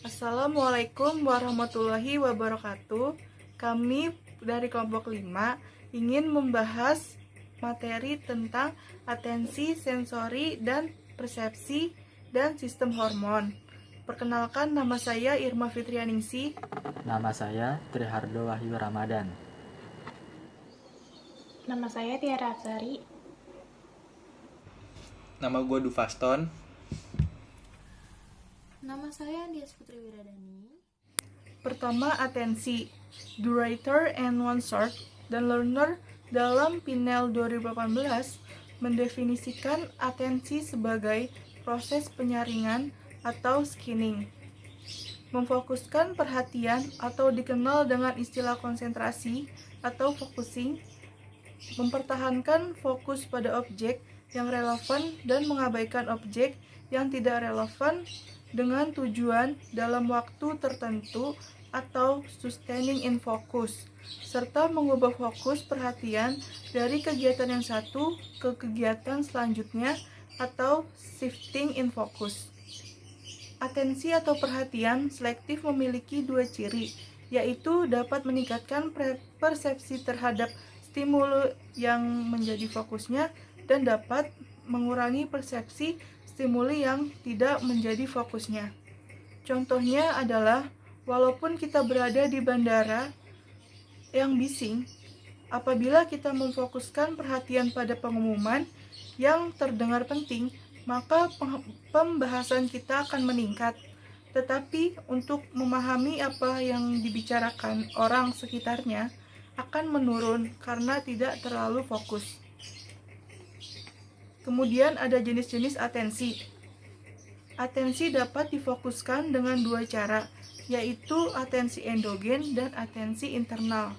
Assalamualaikum warahmatullahi wabarakatuh. Kami dari kelompok 5 ingin membahas materi tentang atensi, sensori, dan persepsi dan sistem hormon. Perkenalkan, nama saya Irma Fitrianingsih. Nama saya Trihardo Wahyu Ramadan. Nama saya Tiara Atsari. Nama gue Dufaston. Nama saya Dias Putri Wiradani. Pertama, atensi. The Writer and One Sort dan Learner dalam Pinel 2018 mendefinisikan atensi sebagai proses penyaringan atau skinning, memfokuskan perhatian atau dikenal dengan istilah konsentrasi atau focusing, mempertahankan fokus pada objek yang relevan dan mengabaikan objek yang tidak relevan dengan tujuan dalam waktu tertentu atau sustaining in focus, serta mengubah fokus perhatian dari kegiatan yang satu ke kegiatan selanjutnya atau shifting in focus. Atensi atau perhatian selektif memiliki dua ciri, yaitu dapat meningkatkan persepsi terhadap stimulus yang menjadi fokusnya dan dapat mengurangi persepsi stimuli yang tidak menjadi fokusnya. Contohnya adalah, walaupun kita berada di bandara yang bising, apabila kita memfokuskan perhatian pada pengumuman yang terdengar penting, maka pembahasan kita akan meningkat. Tetapi untuk memahami apa yang dibicarakan orang sekitarnya akan menurun karena tidak terlalu fokus. Kemudian ada jenis-jenis atensi. Atensi dapat difokuskan dengan dua cara, yaitu atensi endogen dan atensi internal.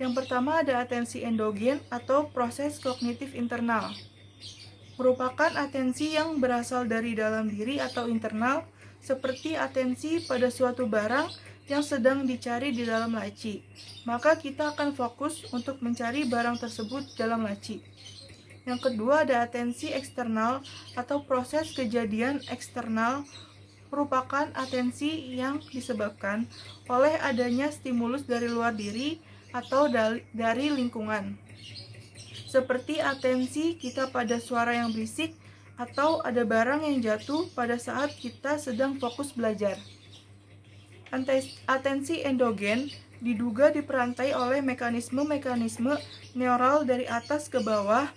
Yang pertama ada atensi endogen atau proses kognitif internal. Merupakan atensi yang berasal dari dalam diri atau internal, seperti atensi pada suatu barang yang sedang dicari di dalam laci. Maka kita akan fokus untuk mencari barang tersebut dalam laci. Yang kedua ada atensi eksternal atau proses kejadian eksternal, merupakan atensi yang disebabkan oleh adanya stimulus dari luar diri atau dari lingkungan. Seperti atensi kita pada suara yang berisik atau ada barang yang jatuh pada saat kita sedang fokus belajar. Atensi endogen diduga diperantai oleh mekanisme-mekanisme neural dari atas ke bawah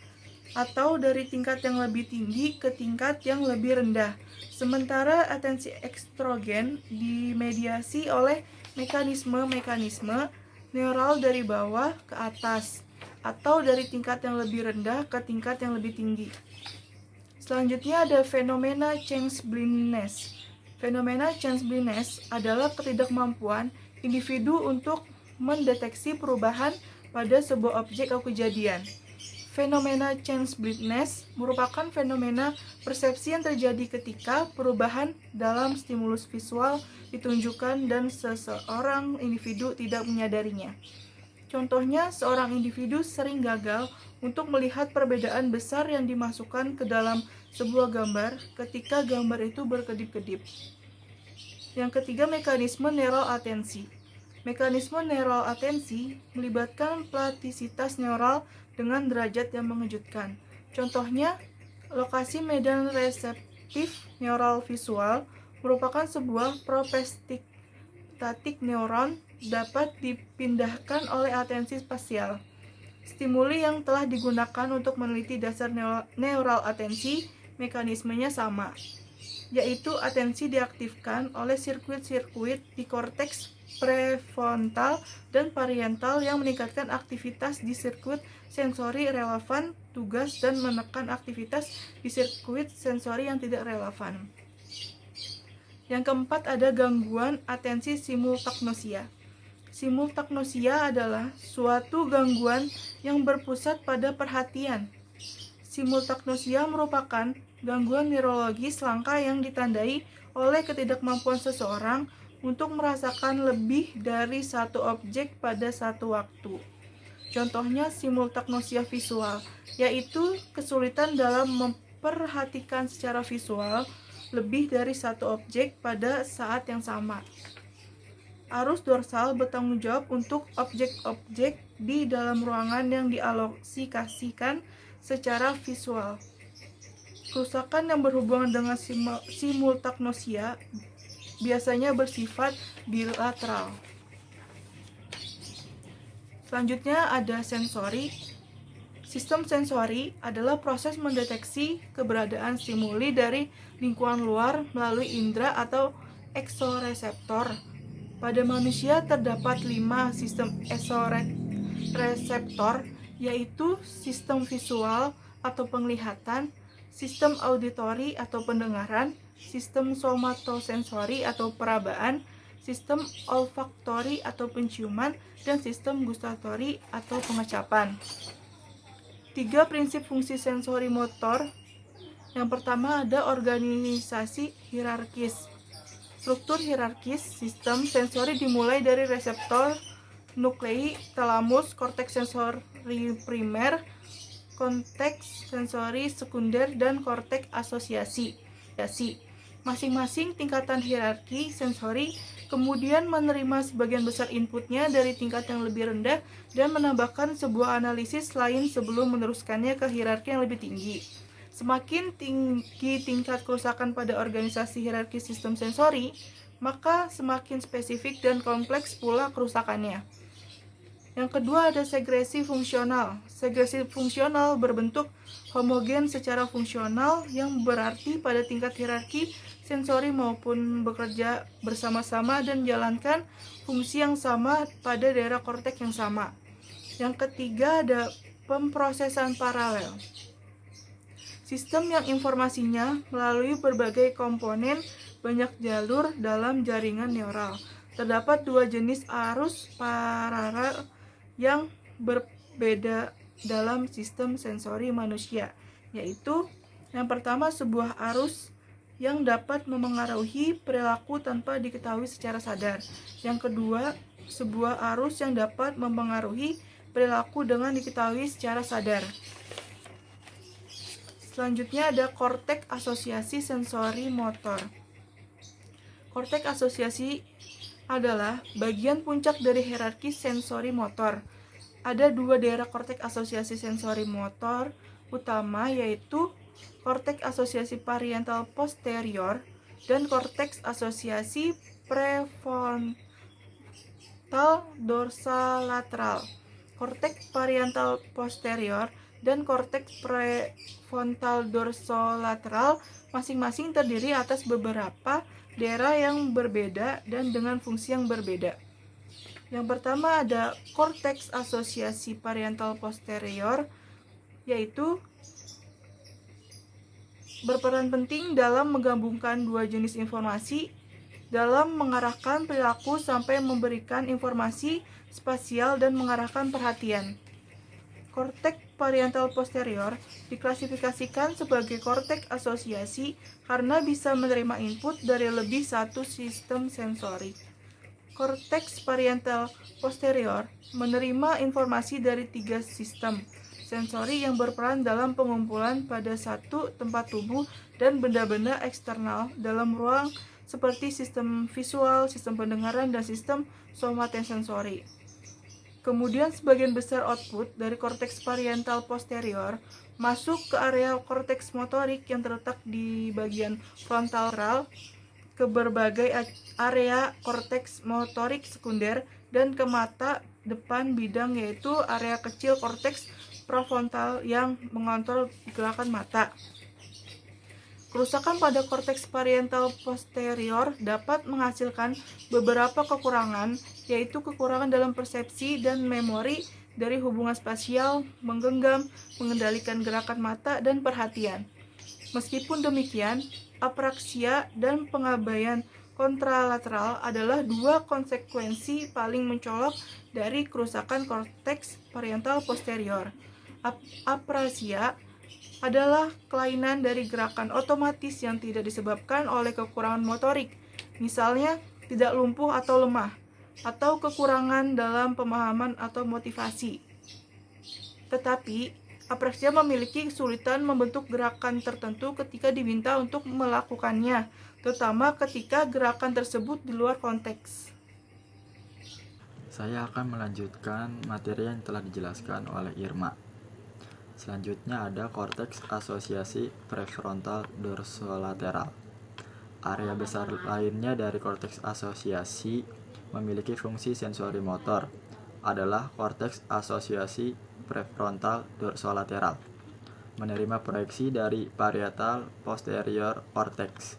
atau dari tingkat yang lebih tinggi ke tingkat yang lebih rendah. Sementara atensi ekstrogen dimediasi oleh mekanisme-mekanisme neural dari bawah ke atas atau dari tingkat yang lebih rendah ke tingkat yang lebih tinggi. Selanjutnya ada fenomena change blindness. Fenomena change blindness adalah ketidakmampuan individu untuk mendeteksi perubahan pada sebuah objek atau kejadian. Fenomena change blindness merupakan fenomena persepsi yang terjadi ketika perubahan dalam stimulus visual ditunjukkan dan seseorang individu tidak menyadarinya. Contohnya, seorang individu sering gagal untuk melihat perbedaan besar yang dimasukkan ke dalam sebuah gambar ketika gambar itu berkedip-kedip. Yang ketiga, mekanisme neural atensi. Mekanisme neural atensi melibatkan plastisitas neural dengan derajat yang mengejutkan. Contohnya, lokasi medan reseptif neural visual merupakan sebuah propesitatik neuron dapat dipindahkan oleh atensi spasial. Stimuli yang telah digunakan untuk meneliti dasar neural atensi, mekanismenya sama, yaitu atensi diaktifkan oleh sirkuit-sirkuit di korteks prefrontal dan parietal yang meningkatkan aktivitas di sirkuit sensori relevan tugas dan menekan aktivitas di sirkuit sensori yang tidak relevan. Yang keempat ada gangguan atensi simultagnosia. Simultagnosia adalah suatu gangguan yang berpusat pada perhatian. Simultagnosia merupakan gangguan neurologis langka yang ditandai oleh ketidakmampuan seseorang untuk merasakan lebih dari satu objek pada satu waktu. Contohnya simultagnosia visual, yaitu kesulitan dalam memperhatikan secara visual lebih dari satu objek pada saat yang sama. Arus dorsal bertanggung jawab untuk objek-objek di dalam ruangan yang dialokasikan secara visual. Kerusakan yang berhubungan dengan simultagnosia biasanya bersifat bilateral. Selanjutnya ada sensori. Sistem sensori adalah proses mendeteksi keberadaan stimuli dari lingkungan luar melalui indera atau eksoreseptor. Pada manusia terdapat 5 sistem eksoreseptor, yaitu sistem visual atau penglihatan, sistem auditori atau pendengaran, sistem somatosensori atau perabaan, sistem olfaktori atau penciuman, dan sistem gustatori atau pengecapan. 3 prinsip fungsi sensori motor. Yang pertama ada organisasi hierarkis. Struktur hierarkis sistem sensori dimulai dari reseptor, nuklei, talamus, korteks sensori primer, korteks sensori sekunder, dan korteks asosiasi. Masing-masing tingkatan hierarki sensori kemudian menerima sebagian besar inputnya dari tingkat yang lebih rendah dan menambahkan sebuah analisis lain sebelum meneruskannya ke hierarki yang lebih tinggi. Semakin tinggi tingkat kerusakan pada organisasi hierarki sistem sensori, maka semakin spesifik dan kompleks pula kerusakannya. Yang kedua ada segresi fungsional. Segresi fungsional berbentuk homogen secara fungsional yang berarti pada tingkat hierarki sensori maupun bekerja bersama-sama dan menjalankan fungsi yang sama pada daerah korteks yang sama. Yang ketiga ada pemrosesan paralel. Sistem yang informasinya melalui berbagai komponen banyak jalur dalam jaringan neural. Terdapat 2 jenis arus paralel yang berbeda dalam sistem sensori manusia, yaitu yang pertama sebuah arus yang dapat memengaruhi perilaku tanpa diketahui secara sadar. Yang kedua, sebuah arus yang dapat memengaruhi perilaku dengan diketahui secara sadar. Selanjutnya ada korteks asosiasi sensori motor. Korteks asosiasi adalah bagian puncak dari hierarki sensori motor. Ada 2 daerah korteks asosiasi sensori motor utama, yaitu korteks asosiasi parietal posterior dan korteks asosiasi prefrontal dorsolateral. Korteks parietal posterior dan korteks prefrontal dorsolateral masing-masing terdiri atas beberapa daerah yang berbeda dan dengan fungsi yang berbeda. Yang pertama ada korteks asosiasi parietal posterior, yaitu berperan penting dalam menggabungkan 2 jenis informasi dalam mengarahkan perilaku sampai memberikan informasi spasial dan mengarahkan perhatian. Korteks parietal posterior diklasifikasikan sebagai korteks asosiasi karena bisa menerima input dari lebih satu sistem sensori. Korteks parietal posterior menerima informasi dari 3 sistem sensori yang berperan dalam pengumpulan pada satu tempat tubuh dan benda-benda eksternal dalam ruang seperti sistem visual, sistem pendengaran, dan sistem somatosensori. Kemudian sebagian besar output dari korteks parietal posterior masuk ke area korteks motorik yang terletak di bagian frontal ke berbagai area korteks motorik sekunder dan ke mata depan bidang, yaitu area kecil korteks prefrontal yang mengontrol gerakan mata. Kerusakan pada korteks parietal posterior dapat menghasilkan beberapa kekurangan, yaitu kekurangan dalam persepsi dan memori dari hubungan spasial, menggenggam, mengendalikan gerakan mata, dan perhatian. Meskipun demikian, apraksia dan pengabaian kontralateral adalah 2 konsekuensi paling mencolok dari kerusakan korteks parietal posterior. Aprasia adalah kelainan dari gerakan otomatis yang tidak disebabkan oleh kekurangan motorik, misalnya tidak lumpuh atau lemah, atau kekurangan dalam pemahaman atau motivasi. Tetapi, Apreksia memiliki kesulitan membentuk gerakan tertentu ketika diminta untuk melakukannya, terutama ketika gerakan tersebut di luar konteks. Saya akan melanjutkan materi yang telah dijelaskan oleh Irma. Selanjutnya ada korteks asosiasi prefrontal dorsolateral. Area besar lainnya dari korteks asosiasi memiliki fungsi sensori motor adalah korteks asosiasi prefrontal dorsolateral, menerima proyeksi dari parietal posterior cortex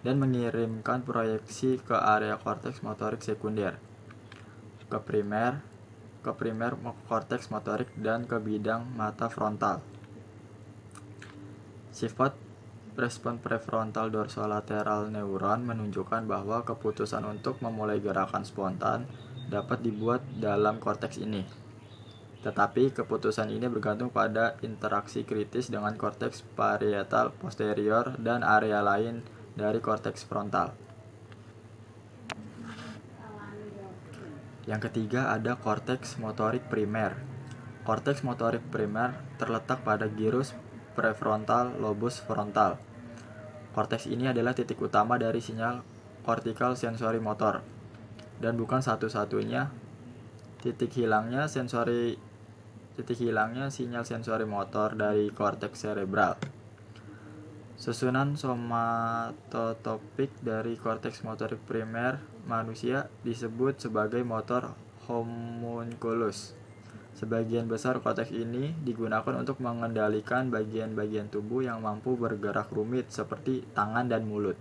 dan mengirimkan proyeksi ke area korteks motorik sekunder, ke primer korteks motorik dan ke bidang mata frontal. Sifat respon prefrontal dorsolateral neuron menunjukkan bahwa keputusan untuk memulai gerakan spontan dapat dibuat dalam korteks ini. Tetapi keputusan ini bergantung pada interaksi kritis dengan korteks parietal posterior dan area lain dari korteks frontal. Yang ketiga ada korteks motorik primer. Korteks motorik primer terletak pada gyrus prefrontal lobus frontal. Korteks ini adalah titik utama dari sinyal kortikal sensori motor dan bukan satu-satunya titik hilangnya sinyal sensori motor dari korteks cerebral. Susunan somatotropik dari korteks motorik primer manusia disebut sebagai motor homunculus. Sebagian besar korteks ini digunakan untuk mengendalikan bagian-bagian tubuh yang mampu bergerak rumit seperti tangan dan mulut.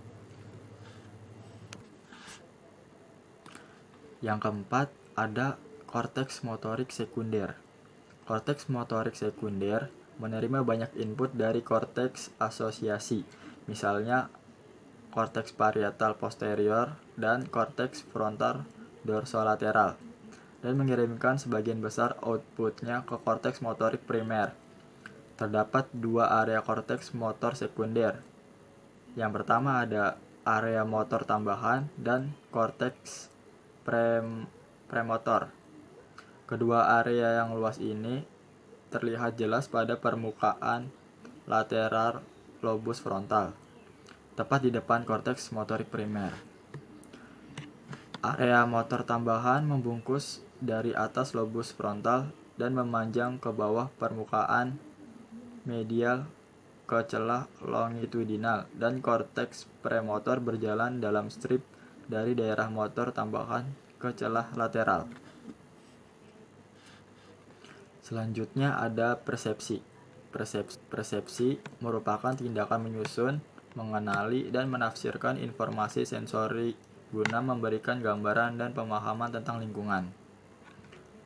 Yang keempat ada korteks motorik sekunder. Korteks motorik sekunder menerima banyak input dari korteks asosiasi, misalnya korteks parietal posterior dan korteks frontal dorsolateral, dan mengirimkan sebagian besar outputnya ke korteks motorik primer. Terdapat dua area korteks motor sekunder. Yang pertama ada area motor tambahan dan korteks premotor. Kedua area yang luas ini terlihat jelas pada permukaan lateral lobus frontal, tepat di depan korteks motorik primer. Area motor tambahan membungkus dari atas lobus frontal dan memanjang ke bawah permukaan medial ke celah longitudinal, dan korteks premotor berjalan dalam strip dari daerah motor tambahan ke celah lateral. Selanjutnya ada persepsi. Persepsi merupakan tindakan menyusun, mengenali, dan menafsirkan informasi sensori guna memberikan gambaran dan pemahaman tentang lingkungan.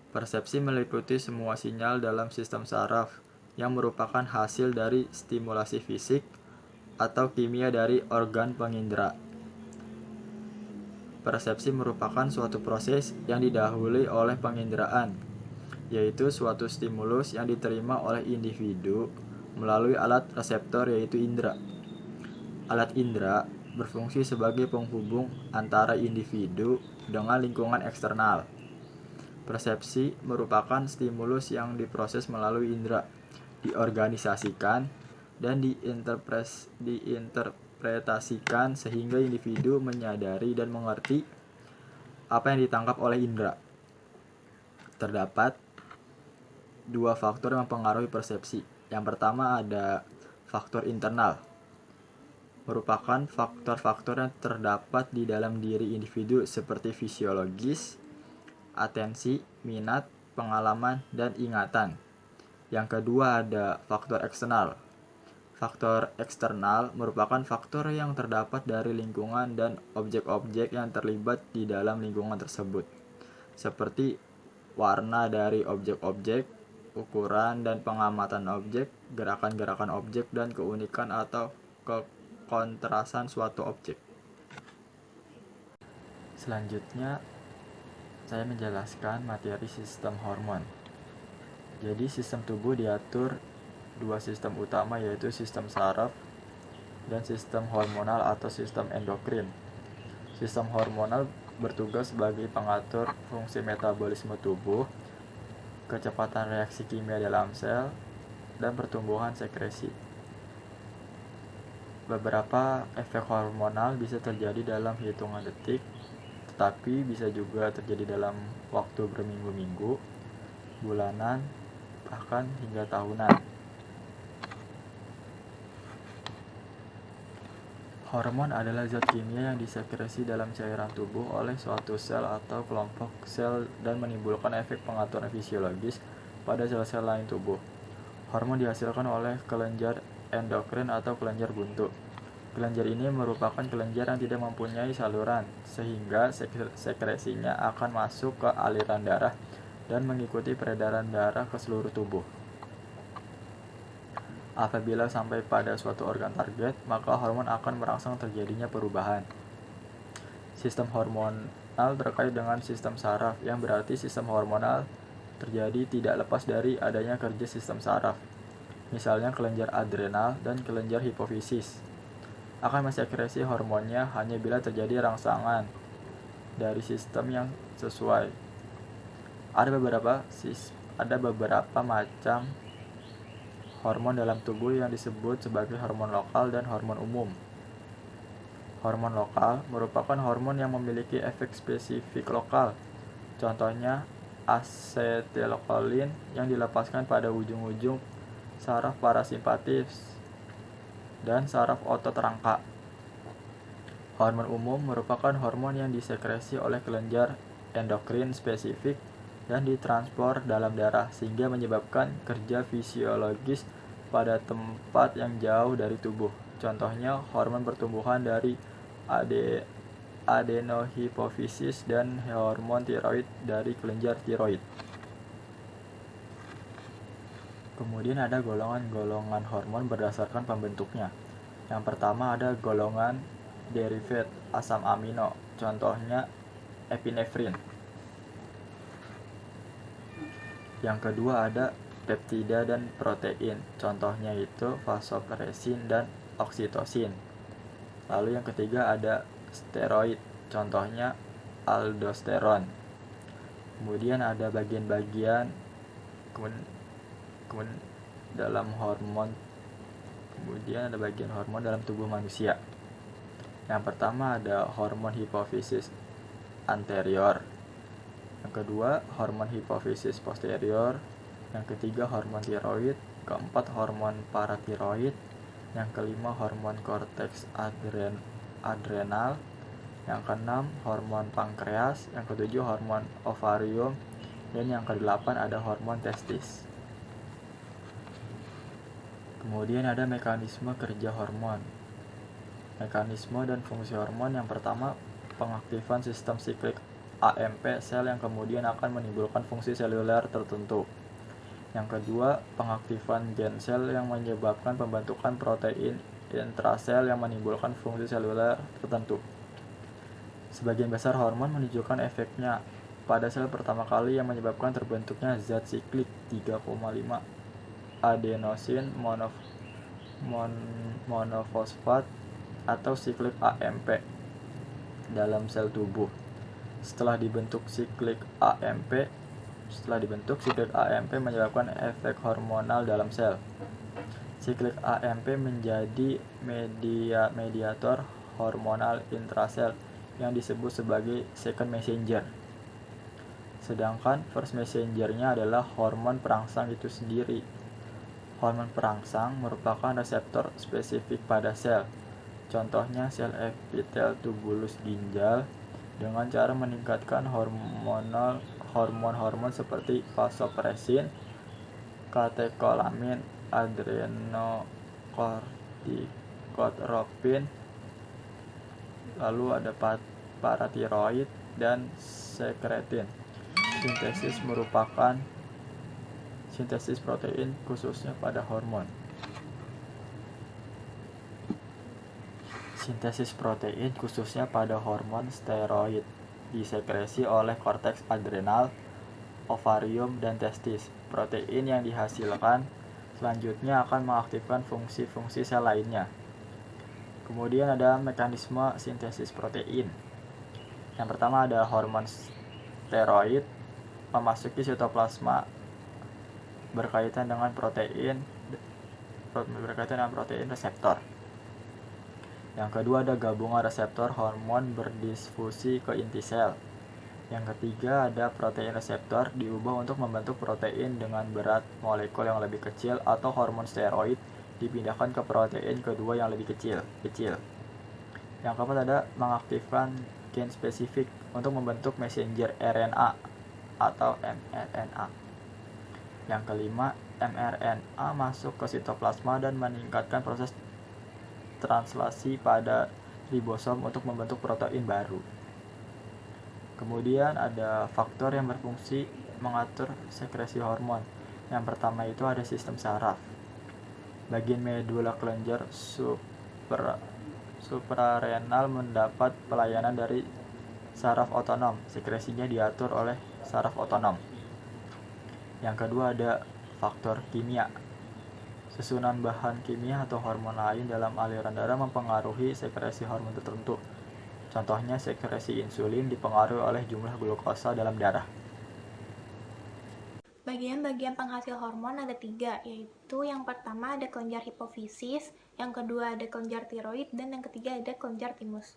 Persepsi meliputi semua sinyal dalam sistem saraf yang merupakan hasil dari stimulasi fisik atau kimia dari organ pengindra. Persepsi merupakan suatu proses yang didahului oleh penginderaan, yaitu suatu stimulus yang diterima oleh individu melalui alat reseptor yaitu indera. Alat indera berfungsi sebagai penghubung antara individu dengan lingkungan eksternal. Persepsi merupakan stimulus yang diproses melalui indera, diorganisasikan, dan diinterpretasikan sehingga individu menyadari dan mengerti apa yang ditangkap oleh indera. Terdapat dua faktor yang mempengaruhi persepsi. Yang pertama ada faktor internal, merupakan faktor-faktor yang terdapat di dalam diri individu seperti fisiologis, atensi, minat, pengalaman, dan ingatan. Yang kedua ada faktor eksternal. Faktor eksternal merupakan faktor yang terdapat dari lingkungan dan objek-objek yang terlibat di dalam lingkungan tersebut, seperti warna dari objek-objek, ukuran dan pengamatan objek, gerakan-gerakan objek, dan keunikan atau kekontrasan suatu objek. Selanjutnya, saya menjelaskan materi sistem hormon. Jadi, sistem tubuh diatur dua sistem utama, yaitu sistem saraf dan sistem hormonal atau sistem endokrin. Sistem hormonal bertugas sebagai pengatur fungsi metabolisme tubuh, kecepatan reaksi kimia dalam sel, dan pertumbuhan sekresi. Beberapa efek hormonal bisa terjadi dalam hitungan detik, tetapi bisa juga terjadi dalam waktu berminggu-minggu, bulanan, bahkan hingga tahunan. Hormon adalah zat kimia yang disekresi dalam cairan tubuh oleh suatu sel atau kelompok sel dan menimbulkan efek pengaturan fisiologis pada sel-sel lain tubuh. Hormon dihasilkan oleh kelenjar endokrin atau kelenjar buntu. Kelenjar ini merupakan kelenjar yang tidak mempunyai saluran, sehingga sekresinya akan masuk ke aliran darah dan mengikuti peredaran darah ke seluruh tubuh. Apabila sampai pada suatu organ target, maka hormon akan merangsang terjadinya perubahan. Sistem hormonal terkait dengan sistem saraf, yang berarti sistem hormonal terjadi tidak lepas dari adanya kerja sistem saraf. Misalnya kelenjar adrenal dan kelenjar hipofisis akan mensekresi hormonnya hanya bila terjadi rangsangan dari sistem yang sesuai. Ada beberapa macam hormon dalam tubuh yang disebut sebagai hormon lokal dan hormon umum. Hormon lokal merupakan hormon yang memiliki efek spesifik lokal. Contohnya asetilkolin yang dilepaskan pada ujung-ujung saraf parasimpatis dan saraf otot rangka. Hormon umum merupakan hormon yang disekresi oleh kelenjar endokrin spesifik dan ditransfer dalam darah sehingga menyebabkan kerja fisiologis pada tempat yang jauh dari tubuh. Contohnya hormon pertumbuhan dari adenohipofisis dan hormon tiroid dari kelenjar tiroid. Kemudian ada golongan-golongan hormon berdasarkan pembentuknya. Yang pertama ada golongan derivat asam amino, contohnya epinefrin. Yang kedua ada peptida dan protein, contohnya itu vasopresin dan oksitosin. Lalu yang ketiga ada steroid, contohnya aldosteron. Kemudian ada bagian-bagian dalam hormon. Kemudian ada bagian hormon dalam tubuh manusia. Yang pertama ada hormon hipofisis anterior. Yang kedua hormon hipofisis posterior. Yang ketiga hormon tiroid. Keempat hormon paratiroid. Yang kelima hormon korteks adrenal. Yang keenam hormon pankreas. Yang ketujuh hormon ovarium. Dan yang kedelapan ada hormon testis. Kemudian ada mekanisme kerja hormon. Mekanisme dan fungsi hormon yang pertama pengaktifan sistem siklik AMP sel yang kemudian akan menimbulkan fungsi seluler tertentu. Yang kedua, pengaktifan gen sel yang menyebabkan pembentukan protein intrasel yang menimbulkan fungsi seluler tertentu. Sebagian besar hormon menunjukkan efeknya pada sel pertama kali yang menyebabkan terbentuknya zat siklik 3,5 adenosin monofosfat atau siklik AMP dalam sel tubuh. Setelah dibentuk siklik AMP menyebabkan efek hormonal dalam sel. Siklik AMP menjadi mediator hormonal intrasel yang disebut sebagai second messenger. Sedangkan first messenger-nya adalah hormon perangsang itu sendiri. Hormon perangsang merupakan reseptor spesifik pada sel. Contohnya sel epitel tubulus ginjal dengan cara meningkatkan hormon-hormon seperti vasopresin, katekolamin, adrenokortikotropin, lalu ada paratiroid dan sekretin. Sintesis protein khususnya pada hormon. Sintesis protein khususnya pada hormon steroid disekresi oleh korteks adrenal, ovarium, dan testis. Protein yang dihasilkan selanjutnya akan mengaktifkan fungsi-fungsi sel lainnya. Kemudian ada mekanisme sintesis protein. Yang pertama ada hormon steroid memasuki sitoplasma berkaitan dengan protein berkaitan dengan protein reseptor. Yang kedua ada gabungan reseptor hormon berdisfusi ke inti sel. Yang ketiga ada protein reseptor diubah untuk membentuk protein dengan berat molekul yang lebih kecil, atau hormon steroid dipindahkan ke protein kedua yang lebih kecil. Yang keempat ada mengaktifkan gen spesifik untuk membentuk messenger RNA atau mRNA. Yang kelima, mRNA masuk ke sitoplasma dan meningkatkan proses translasi pada ribosom untuk membentuk protein baru. Kemudian ada faktor yang berfungsi mengatur sekresi hormon. Yang pertama itu ada sistem saraf. Bagian medula kelenjar suprarenal mendapat pelayanan dari saraf otonom. Sekresinya diatur oleh saraf otonom. Yang kedua ada faktor kimia. Susunan bahan kimia atau hormon lain dalam aliran darah mempengaruhi sekresi hormon tertentu. Contohnya sekresi insulin dipengaruhi oleh jumlah glukosa dalam darah. Bagian-bagian penghasil hormon ada 3, yaitu yang pertama ada kelenjar hipofisis, yang kedua ada kelenjar tiroid, dan yang ketiga ada kelenjar timus.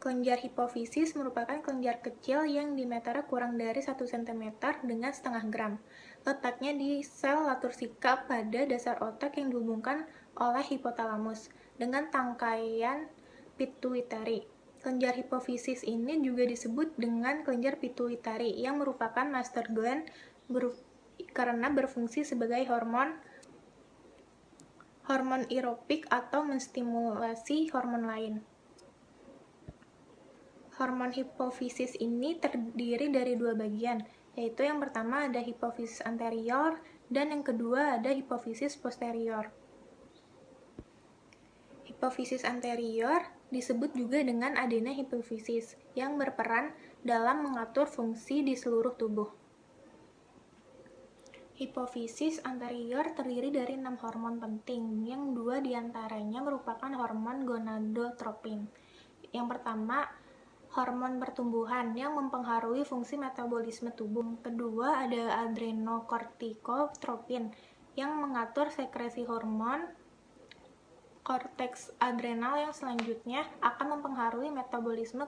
Kelenjar hipofisis merupakan kelenjar kecil yang diameternya kurang dari 1 cm dengan setengah gram. Letaknya di sel latur sikap pada dasar otak yang dihubungkan oleh hipotalamus dengan tangkaian pituitari. Kelenjar hipofisis ini juga disebut dengan kelenjar pituitari yang merupakan master gland karena berfungsi sebagai hormon aerobik atau menstimulasi hormon lain. Hormon hipofisis ini terdiri dari 2 bagian, yaitu yang pertama ada hipofisis anterior dan yang kedua ada hipofisis posterior. Hipofisis anterior disebut juga dengan adena hipofisis yang berperan dalam mengatur fungsi di seluruh tubuh. Hipofisis anterior terdiri dari 6 hormon penting, yang 2 diantaranya merupakan hormon gonadotropin. Yang pertama, hormon pertumbuhan yang mempengaruhi fungsi metabolisme tubuh. Kedua, ada adrenokortikotropin yang mengatur sekresi hormon. Korteks adrenal yang selanjutnya akan mempengaruhi metabolisme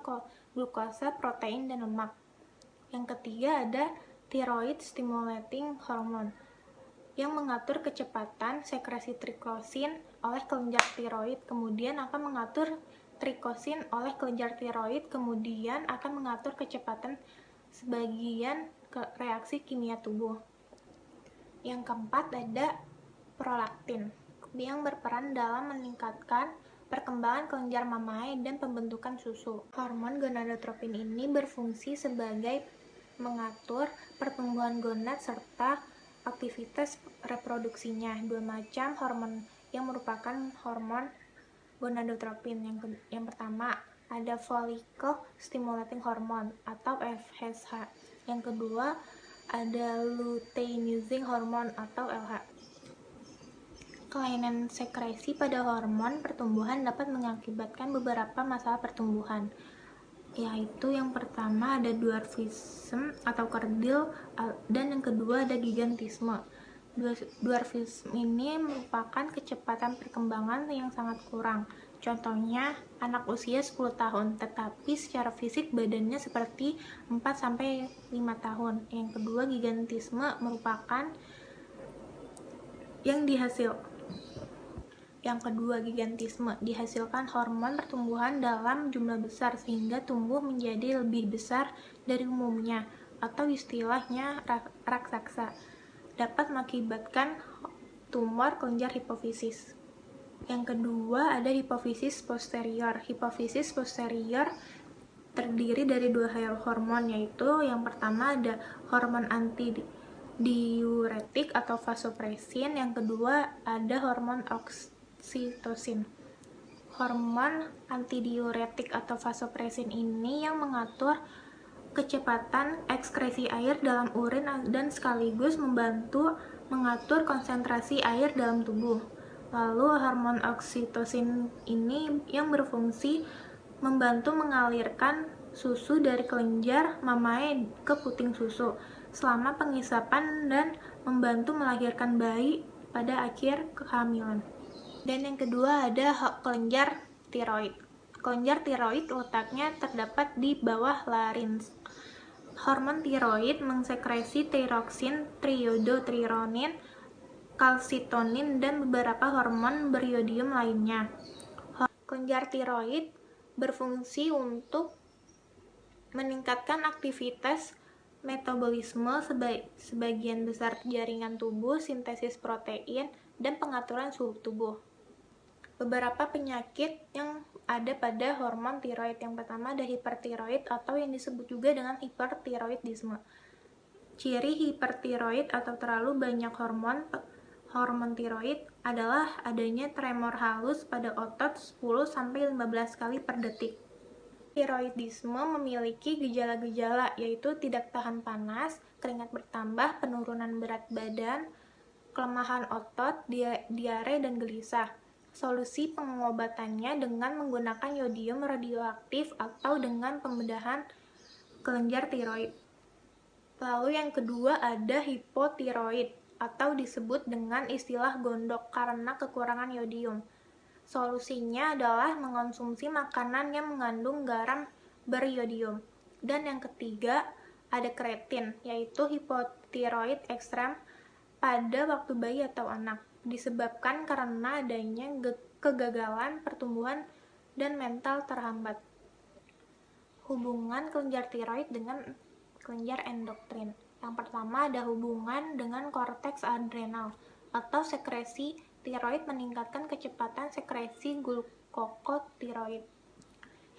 glukosa, protein, dan lemak. Yang ketiga ada thyroid stimulating hormone yang mengatur kecepatan sekresi trikosin oleh kelenjar tiroid, kemudian akan mengatur trikosin oleh kelenjar tiroid, kemudian akan mengatur kecepatan sebagian reaksi kimia tubuh. Yang keempat ada prolaktin yang berperan dalam meningkatkan perkembangan kelenjar mamae dan pembentukan susu. Hormon gonadotropin ini berfungsi sebagai mengatur pertumbuhan gonad serta aktivitas reproduksinya. 2 macam hormon yang merupakan hormon gonadotropin. Yang pertama ada follicle stimulating hormone atau FSH. Yang kedua ada luteinizing hormone atau LH. Kelainan sekresi pada hormon pertumbuhan dapat mengakibatkan beberapa masalah pertumbuhan, yaitu yang pertama ada dwarfism atau kerdil, dan yang kedua ada gigantisme. Dwarfisme ini merupakan kecepatan perkembangan yang sangat kurang. Contohnya, anak usia 10 tahun, tetapi secara fisik badannya seperti 4-5 tahun. Yang kedua, gigantisme merupakan dihasilkan hormon pertumbuhan dalam jumlah besar sehingga tumbuh menjadi lebih besar dari umumnya, atau istilahnya raksasa. Dapat mengakibatkan tumor kelenjar hipofisis. Yang kedua ada hipofisis posterior. Hipofisis posterior terdiri dari 2 hormon, yaitu yang pertama ada hormon antidiuretik atau vasopresin, yang kedua ada hormon oksitosin. Hormon antidiuretik atau vasopresin ini yang mengatur kecepatan ekskresi air dalam urin dan sekaligus membantu mengatur konsentrasi air dalam tubuh. Lalu hormon oksitosin ini yang berfungsi membantu mengalirkan susu dari kelenjar mamae ke puting susu selama pengisapan dan membantu melahirkan bayi pada akhir kehamilan. Dan yang kedua ada kelenjar tiroid. Kelenjar tiroid letaknya terdapat di bawah larynx. Hormon tiroid mengsekresi tiroksin, triodotrironin, kalsitonin, dan beberapa hormon beriodium lainnya. Kelenjar tiroid berfungsi untuk meningkatkan aktivitas metabolisme sebagian besar jaringan tubuh, sintesis protein, dan pengaturan suhu tubuh. Beberapa penyakit yang ada pada hormon tiroid. Yang pertama ada hipertiroid atau yang disebut juga dengan hipertiroidisme. Ciri hipertiroid atau terlalu banyak hormon tiroid adalah adanya tremor halus pada otot 10-15 kali per detik. Tiroidisme memiliki gejala-gejala yaitu tidak tahan panas, keringat bertambah, penurunan berat badan, kelemahan otot, diare, dan gelisah. Solusi pengobatannya dengan menggunakan yodium radioaktif atau dengan pembedahan kelenjar tiroid. Lalu yang kedua ada hipotiroid atau disebut dengan istilah gondok karena kekurangan yodium. Solusinya adalah mengonsumsi makanan yang mengandung garam beriodium. Dan yang ketiga ada kreatin, yaitu hipotiroid ekstrem pada waktu bayi atau anak, disebabkan karena adanya kegagalan pertumbuhan dan mental terhambat. Hubungan kelenjar tiroid dengan kelenjar endokrin. Yang pertama ada hubungan dengan korteks adrenal atau sekresi tiroid meningkatkan kecepatan sekresi glukotiroid.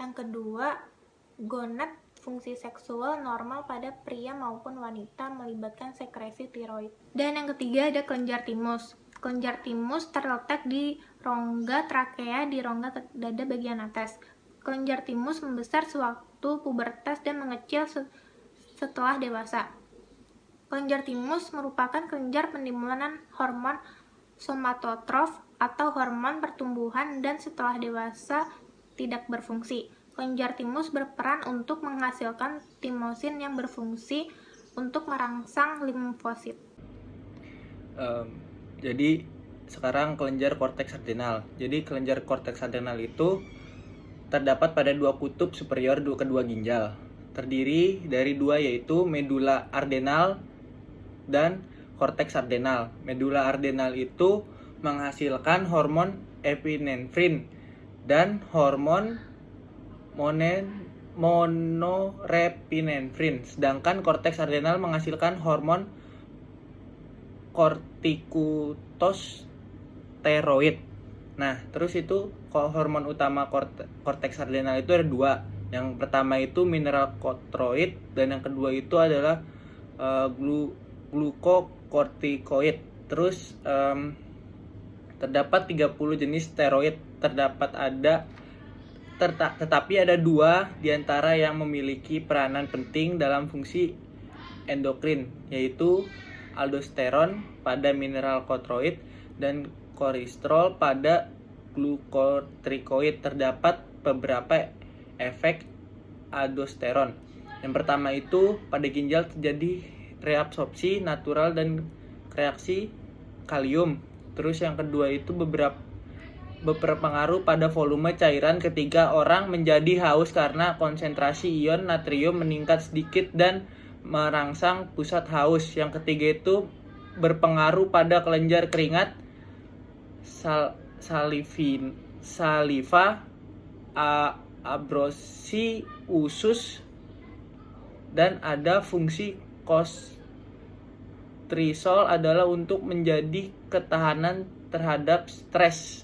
Yang kedua, gonad fungsi seksual normal pada pria maupun wanita melibatkan sekresi tiroid. Dan yang ketiga ada kelenjar timus. Kelenjar timus terletak di rongga trakea di rongga dada bagian atas. Kelenjar timus membesar sewaktu pubertas dan mengecil setelah dewasa. Kelenjar timus merupakan kelenjar penimbunan hormon somatotrof atau hormon pertumbuhan dan setelah dewasa tidak berfungsi. Kelenjar timus berperan untuk menghasilkan timosin yang berfungsi untuk merangsang limfosit. Jadi sekarang kelenjar korteks adrenal. Jadi kelenjar korteks adrenal itu terdapat pada dua kutub superior kedua ginjal. Terdiri dari dua yaitu medula adrenal dan korteks adrenal. Medula adrenal itu menghasilkan hormon epinefrin dan hormon monorepinefrin, sedangkan korteks adrenal menghasilkan hormon kortikosteroid. Nah, terus itu hormon utama korteks adrenal itu ada dua. Yang pertama itu mineralocorticoid dan yang kedua itu adalah glukokortikoid. Terus terdapat 30 jenis steroid. Tetapi ada dua diantara yang memiliki peranan penting dalam fungsi endokrin, yaitu aldosteron pada mineralocorticoid dan kolesterol pada glukokortikoid. Terdapat beberapa efek aldosteron. Yang pertama itu pada ginjal terjadi reabsorpsi natural dan reaksi kalium. Terus yang kedua itu berpengaruh pada volume cairan ketika orang menjadi haus karena konsentrasi ion natrium meningkat sedikit dan merangsang pusat haus. Yang ketiga itu berpengaruh pada kelenjar keringat, saliva, abrosi usus, dan ada fungsi kortisol adalah untuk menjadi ketahanan terhadap stres.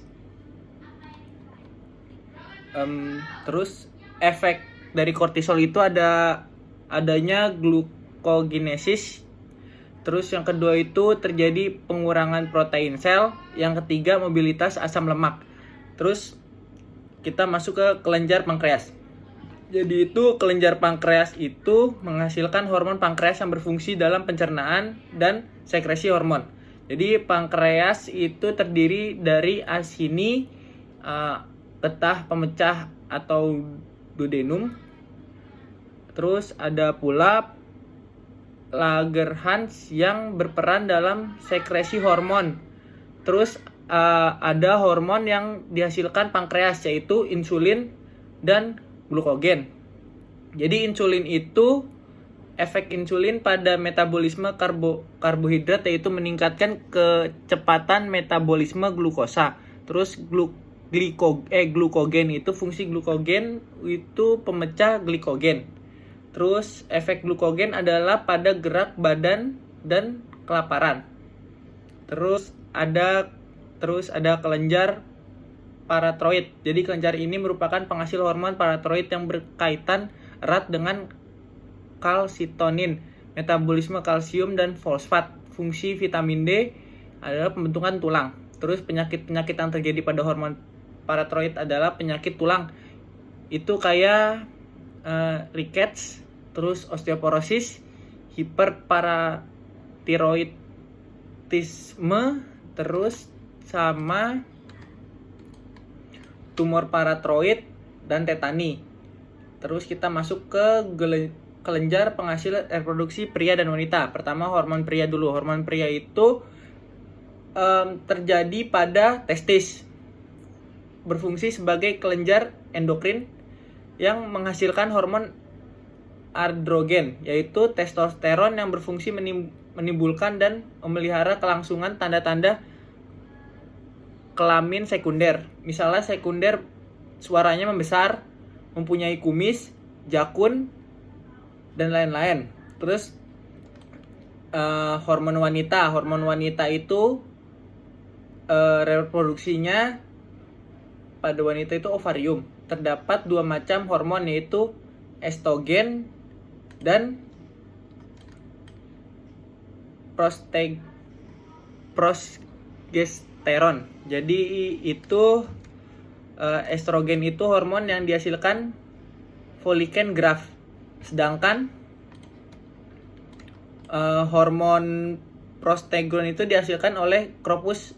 Terus efek dari kortisol itu adanya glukogenesis. Terus yang kedua itu terjadi pengurangan protein sel. Yang ketiga mobilitas asam lemak. Terus kita masuk ke kelenjar pankreas. Jadi itu kelenjar pankreas itu menghasilkan hormon pankreas yang berfungsi dalam pencernaan dan sekresi hormon. Jadi pankreas itu terdiri dari asini, getah pemecah atau duodenum. Terus ada pula Langerhans yang berperan dalam sekresi hormon. Terus ada hormon yang dihasilkan pankreas, yaitu insulin dan glukogen. Jadi insulin itu, efek insulin pada metabolisme karbohidrat yaitu meningkatkan kecepatan metabolisme glukosa. Terus glukogen itu, fungsi glukogen itu pemecah glikogen. Terus efek glukogen adalah pada gerak badan dan kelaparan. Terus ada kelenjar paratroid. Jadi kelenjar ini merupakan penghasil hormon paratroid yang berkaitan erat dengan kalsitonin, metabolisme kalsium dan fosfat. Fungsi vitamin D adalah pembentukan tulang. Terus penyakit-penyakit yang terjadi pada hormon paratroid adalah penyakit tulang. Itu kayak rickets, terus osteoporosis, hiperparatiroidisme, terus sama tumor paratroid dan tetani. Terus kita masuk ke kelenjar penghasil reproduksi pria dan wanita. Pertama hormon pria dulu. Hormon pria itu terjadi pada testis, berfungsi sebagai kelenjar endokrin yang menghasilkan hormon androgen, yaitu testosteron yang berfungsi menimbulkan dan memelihara kelangsungan tanda-tanda kelamin sekunder. Misalnya sekunder suaranya membesar, mempunyai kumis, jakun, dan lain-lain. Terus hormon wanita itu reproduksinya pada wanita itu ovarium. Terdapat dua macam hormon, yaitu estrogen dan progesteron. Jadi itu estrogen itu hormon yang dihasilkan folikel graf, sedangkan hormon progesteron itu dihasilkan oleh corpus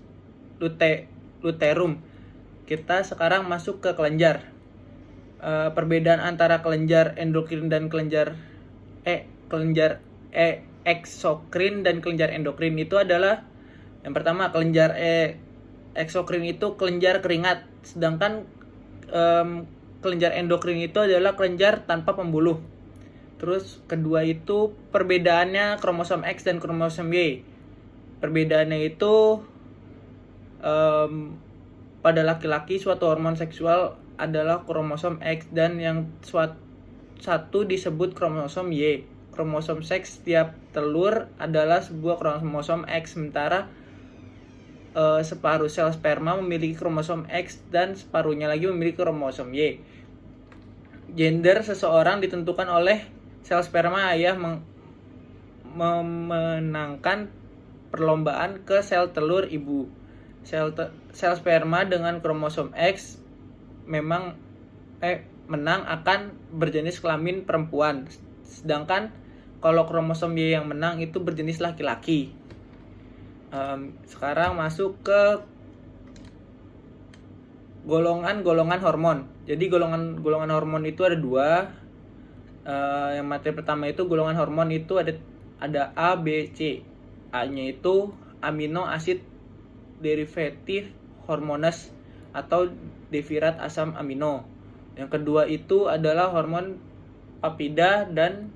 luteum. Kita sekarang masuk ke kelenjar. Perbedaan antara kelenjar endokrin dan kelenjar eksokrin dan kelenjar endokrin itu adalah, yang pertama, kelenjar eksokrin itu kelenjar keringat, sedangkan kelenjar endokrin itu adalah kelenjar tanpa pembuluh. Terus kedua itu perbedaannya kromosom X dan kromosom Y. Perbedaannya itu pada laki-laki suatu hormon seksual adalah kromosom X dan yang satu disebut kromosom Y. Kromosom seks setiap telur adalah sebuah kromosom X, sementara separuh sel sperma memiliki kromosom X dan separuhnya lagi memiliki kromosom Y. Gender seseorang ditentukan oleh sel sperma ayah memenangkan perlombaan ke sel telur ibu. Sel sperma dengan kromosom X menang akan berjenis kelamin perempuan, sedangkan kalau kromosom Y yang menang itu berjenis laki-laki. Sekarang masuk ke golongan hormon. Jadi golongan hormon itu ada dua. Yang materi pertama itu golongan hormon itu ada A, B, C. A-nya itu amino acid derivative hormones atau defirat asam amino. Yang kedua itu adalah hormon papida, dan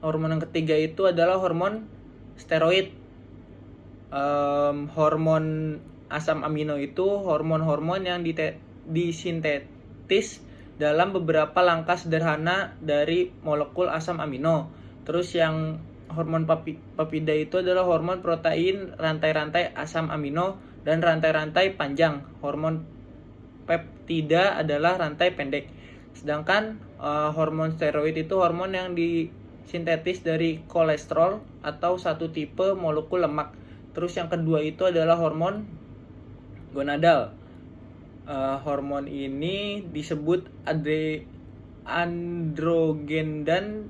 hormon yang ketiga itu adalah hormon steroid. Hormon asam amino itu hormon-hormon yang disintetis dalam beberapa langkah sederhana dari molekul asam amino. Terus yang hormon papida itu adalah hormon protein rantai-rantai asam amino dan rantai-rantai panjang. Hormon peptida adalah rantai pendek. Sedangkan hormon steroid itu hormon yang disintetis dari kolesterol atau satu tipe molekul lemak. Terus yang kedua itu adalah hormon gonadal. Hormon ini disebut androgen dan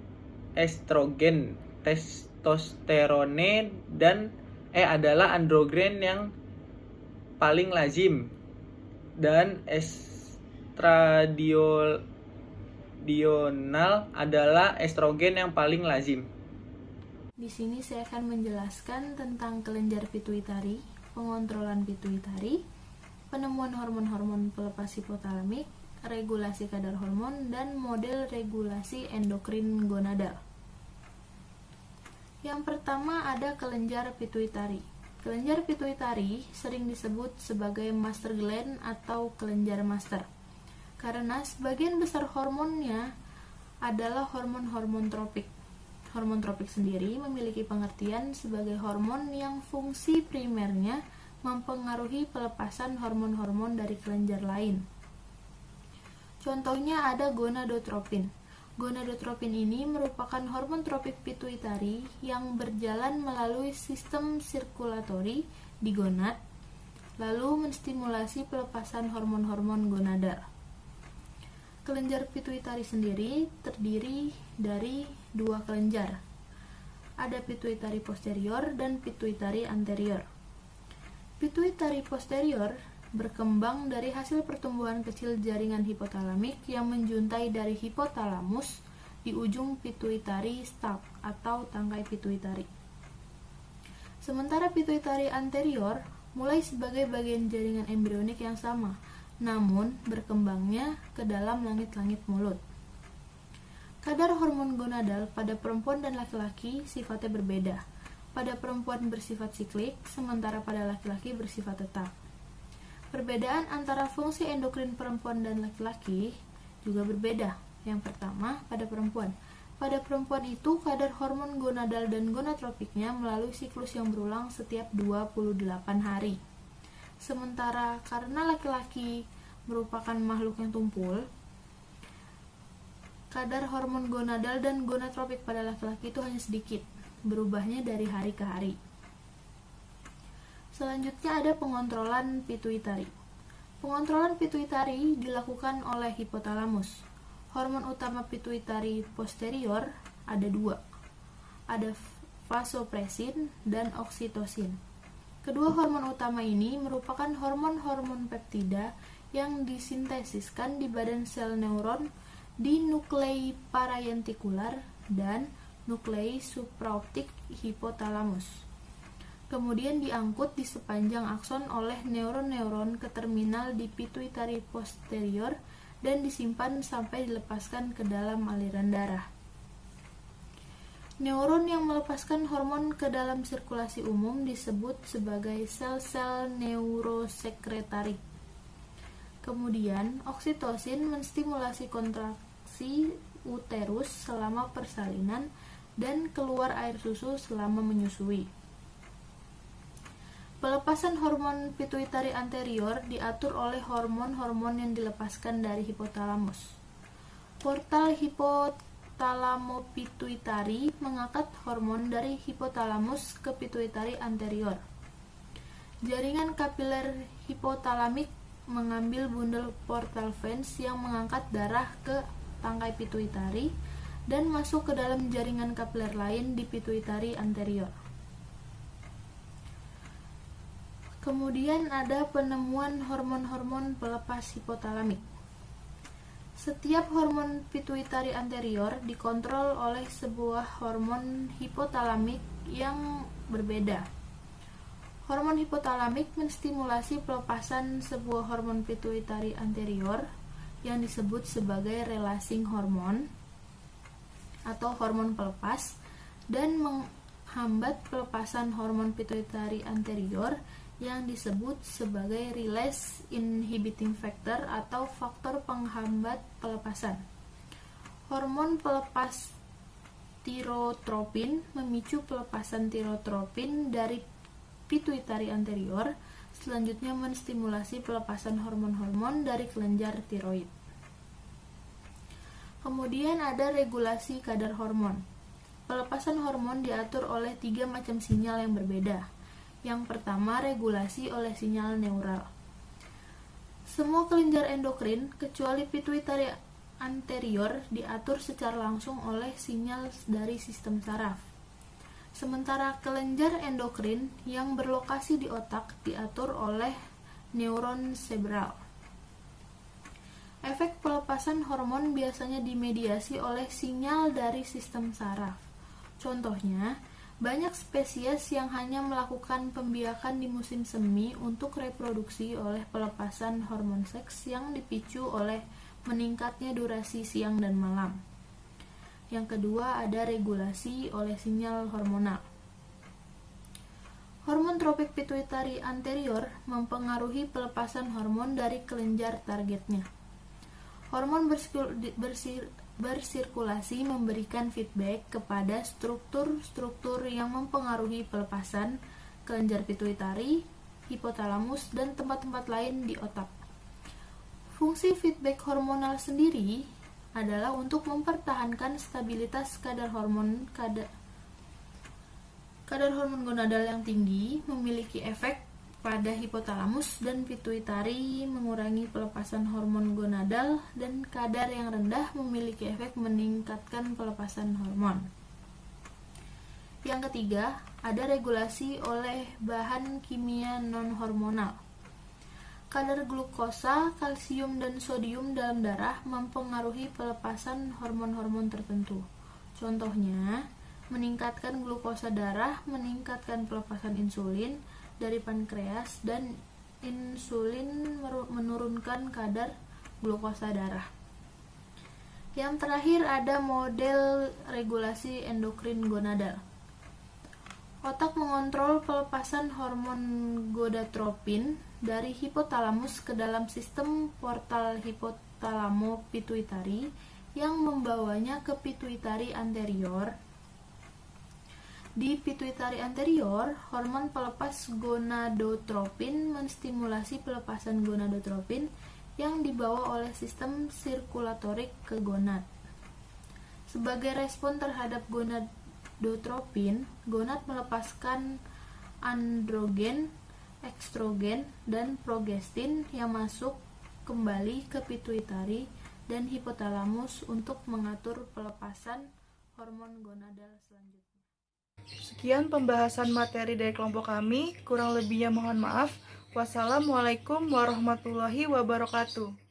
estrogen. Testosterone dan adalah androgen yang paling lazim, dan estradiol estradiol adalah estrogen yang paling lazim. Di sini saya akan menjelaskan tentang kelenjar pituitari, pengontrolan pituitari, penemuan hormon-hormon pelepas hipotalamik, regulasi kadar hormon, dan model regulasi endokrin gonadal. Yang pertama ada kelenjar pituitari. Kelenjar pituitari sering disebut sebagai master gland atau kelenjar master, karena sebagian besar hormonnya adalah hormon-hormon tropik. Hormon tropik sendiri memiliki pengertian sebagai hormon yang fungsi primernya mempengaruhi pelepasan hormon-hormon dari kelenjar lain. Contohnya ada gonadotropin. Gonadotropin ini merupakan hormon tropik pituitari yang berjalan melalui sistem sirkulatori di gonad, lalu menstimulasi pelepasan hormon-hormon gonadal. Kelenjar pituitari sendiri terdiri dari dua kelenjar. Ada pituitari posterior dan pituitari anterior. Pituitari posterior berkembang dari hasil pertumbuhan kecil jaringan hipotalamik yang menjuntai dari hipotalamus di ujung pituitari stalk atau tangkai pituitari. Sementara pituitari anterior mulai sebagai bagian jaringan embrionik yang sama, namun berkembangnya ke dalam langit-langit mulut. Kadar hormon gonadal pada perempuan dan laki-laki sifatnya berbeda. Pada perempuan bersifat siklik, sementara pada laki-laki bersifat tetap. Perbedaan antara fungsi endokrin perempuan dan laki-laki juga berbeda. Yang pertama, pada perempuan. Pada perempuan itu, kadar hormon gonadal dan gonadotropiknya melalui siklus yang berulang setiap 28 hari. Sementara karena laki-laki merupakan makhluk yang tumpul, kadar hormon gonadal dan gonadotropik pada laki-laki itu hanya sedikit, berubahnya dari hari ke hari. Selanjutnya ada pengontrolan pituitari. Pengontrolan pituitari dilakukan oleh hipotalamus. Hormon utama pituitari posterior ada dua, ada vasopresin dan oksitosin. Kedua hormon utama ini merupakan hormon-hormon peptida yang disintesiskan di badan sel neuron di nuklei parayentikular dan nuklei supraoptik hipotalamus. Kemudian diangkut di sepanjang akson oleh neuron-neuron ke terminal di pituitari posterior dan disimpan sampai dilepaskan ke dalam aliran darah. Neuron yang melepaskan hormon ke dalam sirkulasi umum disebut sebagai sel-sel neurosekretarik. Kemudian, oksitosin menstimulasi kontraksi uterus selama persalinan dan keluar air susu selama menyusui. Pelepasan hormon pituitari anterior diatur oleh hormon-hormon yang dilepaskan dari hipotalamus. Portal hipotalamopituitari mengangkat hormon dari hipotalamus ke pituitari anterior. Jaringan kapiler hipotalamik mengambil bundel portal veins yang mengangkat darah ke tangkai pituitari dan masuk ke dalam jaringan kapiler lain di pituitari anterior. Kemudian ada penemuan hormon-hormon pelepas hipotalamik. Setiap hormon pituitari anterior dikontrol oleh sebuah hormon hipotalamik yang berbeda. Hormon hipotalamik menstimulasi pelepasan sebuah hormon pituitari anterior yang disebut sebagai releasing hormone atau hormon pelepas dan menghambat pelepasan hormon pituitari anterior yang disebut sebagai release inhibiting factor atau faktor penghambat pelepasan. Hormon pelepas tirotropin memicu pelepasan tirotropin dari pituitari anterior, selanjutnya menstimulasi pelepasan hormon-hormon dari kelenjar tiroid. Kemudian ada regulasi kadar hormon. Pelepasan hormon diatur oleh 3 macam sinyal yang berbeda. Yang pertama, regulasi oleh sinyal neural. Semua kelenjar endokrin kecuali pituitari anterior diatur secara langsung oleh sinyal dari sistem saraf. Sementara kelenjar endokrin yang berlokasi di otak diatur oleh neuron cerebral. Efek pelepasan pelepasan hormon biasanya dimediasi oleh sinyal dari sistem saraf. Contohnya, banyak spesies yang hanya melakukan pembiakan di musim semi untuk reproduksi oleh pelepasan hormon seks yang dipicu oleh meningkatnya durasi siang dan malam. Yang kedua ada regulasi oleh sinyal hormonal. Hormon tropik pituitari anterior mempengaruhi pelepasan hormon dari kelenjar targetnya. Hormon bersirkulasi memberikan feedback kepada struktur-struktur yang mempengaruhi pelepasan kelenjar pituitari, hipotalamus, dan tempat-tempat lain di otak. Fungsi feedback hormonal sendiri adalah untuk mempertahankan stabilitas kadar hormon gonadal yang tinggi, memiliki efek pada hipotalamus dan pituitari, mengurangi pelepasan hormon gonadal, dan kadar yang rendah memiliki efek meningkatkan pelepasan hormon. Yang ketiga, ada regulasi oleh bahan kimia non-hormonal. Kadar glukosa, kalsium, dan sodium dalam darah mempengaruhi pelepasan hormon-hormon tertentu. Contohnya, meningkatkan glukosa darah, meningkatkan pelepasan insulin dari pankreas, dan insulin menurunkan kadar glukosa darah. Yang terakhir ada model regulasi endokrin gonadal. Otak mengontrol pelepasan hormon gonadotropin dari hipotalamus ke dalam sistem portal hipotalamo-pituitari yang membawanya ke pituitari anterior. Di pituitari anterior, hormon pelepas gonadotropin menstimulasi pelepasan gonadotropin yang dibawa oleh sistem sirkulatorik ke gonad. Sebagai respon terhadap gonadotropin, gonad melepaskan androgen, estrogen, dan progestin yang masuk kembali ke pituitari dan hipotalamus untuk mengatur pelepasan hormon gonadal selanjutnya. Sekian pembahasan materi dari kelompok kami, kurang lebihnya mohon maaf. Wassalamualaikum warahmatullahi wabarakatuh.